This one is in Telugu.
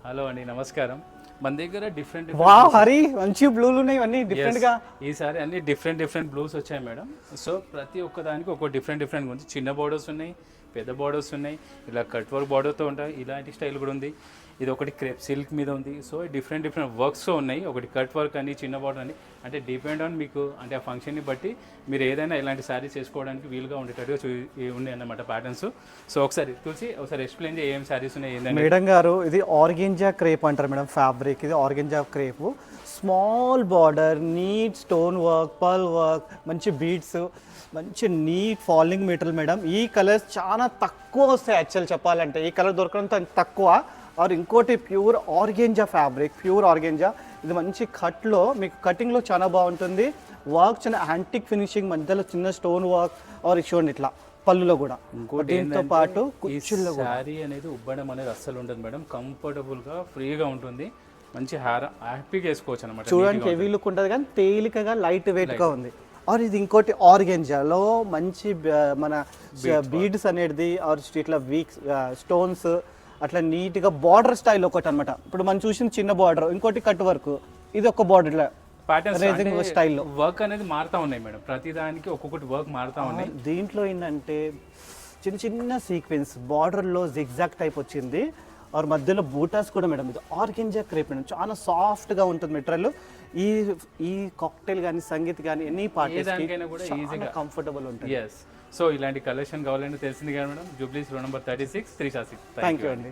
హలో అండి, నమస్కారం. మన దగ్గర డిఫరెంట్ వావ్ హరి, మంచి బ్లూలు ఉన్నాయి, అన్ని డిఫరెంట్ గా. ఈసారి అన్ని డిఫరెంట్ బ్లూస్ వచ్చాయి మేడం. సో ప్రతి ఒక్క దానికి ఒక డిఫరెంట్ ఉంది. చిన్న బోర్డర్స్ ఉన్నాయి, పెద్ద బోర్డర్స్ ఉన్నాయి, ఇలా కట్ వర్క్ బార్డర్తో ఉంటాయి. ఇలాంటి స్టైల్ కూడా ఉంది. ఇది ఒకటి క్రేప్ సిల్క్ మీద ఉంది. సో డిఫరెంట్ వర్క్స్ ఉన్నాయి. ఒకటి కట్ వర్క్ అని, చిన్న బార్డర్ అని, అంటే డిపెండ్ ఆన్ మీకు అంటే ఆ ఫంక్షన్ని బట్టి మీరు ఏదైనా ఇలాంటి శారీస్ చేసుకోవడానికి వీలుగా ఉండేటట్టుగా ఉన్నాయి అన్నమాట ప్యాటర్న్స్. సో ఒకసారి ఎక్స్ప్లెయిన్ చేయి ఏం శారీస్ ఉన్నాయి ఏంటంటే. మేడం గారు, ఇది ఆర్గెంజా క్రేప్ అంటారు మేడం, ఫ్యాబ్రిక్. ఇది organza crepe, small border, neat stone work, pearl work, మంచి బీడ్స్, మంచి నీట్ ఫాలింగ్ మెటీరియల్ మేడం. ఈ కలర్స్ చాలా తక్కువ వస్తాయి యాక్చువల్ చెప్పాలంటే. ఈ కలర్ దొరకడం తక్కువ. ఆర్ ఇంకోటి pure organza fabric, pure organza. ఇది మంచి కట్లో మీకు కటింగ్లో చాలా బాగుంటుంది. వర్క్ చిన్న యాంటిక్ ఫినిషింగ్, మధ్యలో చిన్న స్టోన్ వర్క్. ఆర్ చూడండి ఇట్లా పళ్ళులో కూడా. దీంతో పాటు కుచ్చుల్లో శారీ అనేది ఉబ్బడం అనేది అస్సలు ఉండదు మేడం. కంఫర్టబుల్గా ఫ్రీగా ఉంటుంది. మంచి హ్యాపీగా వేసుకోవచ్చు అనమాట. చూడడానికి హెవీ లుక్ ఉంటుంది కానీ తేలికగా లైట్ వెయిట్గా ఉంది. ఆర్ ఇది ఇంకోటి ఆర్గెంజాలో మంచి మన బీడ్స్ అనేది, ఆర్ ఇట్లా వీక్ స్టోన్స్ అట్లా నీట్గా బార్డర్ స్టైల్ ఒకటి అనమాట. ఇప్పుడు మనం చూసిన చిన్న బార్డర్, ఇంకోటి కట్ వర్క్, ఇది ఒక బార్డర్ ప్యాటర్న్ స్టైల్లో వర్క్ అనేది మారుతా ఉన్నాయి మేడం. ప్రతి దానికి ఒక్కొక్కటి వర్క్ మారుతా ఉన్నాయి. దీంట్లో ఏంటంటే చిన్న చిన్న సీక్వెన్స్ బార్డర్లో జిగ్జాగ్ టైప్ వచ్చింది. ఆర్ మధ్యలో బూటాస్ కూడా మేడం. ఇది ఆర్గెంజా క్రేప్ మేడం, చాలా సాఫ్ట్గా ఉంటుంది మెటీరియల్. ఈ కాక్టైల్ కానీ, సంగీత్ కానీ, ఎనీ పార్టీస్కైనా కూడా ఈజీగా కంఫర్టబుల్ ఉంటుంది. సో ఇలాంటి కలెక్షన్ కావాలని తెలిసింది కదా madam. Jubilees road number 36, 3 thank you అండి.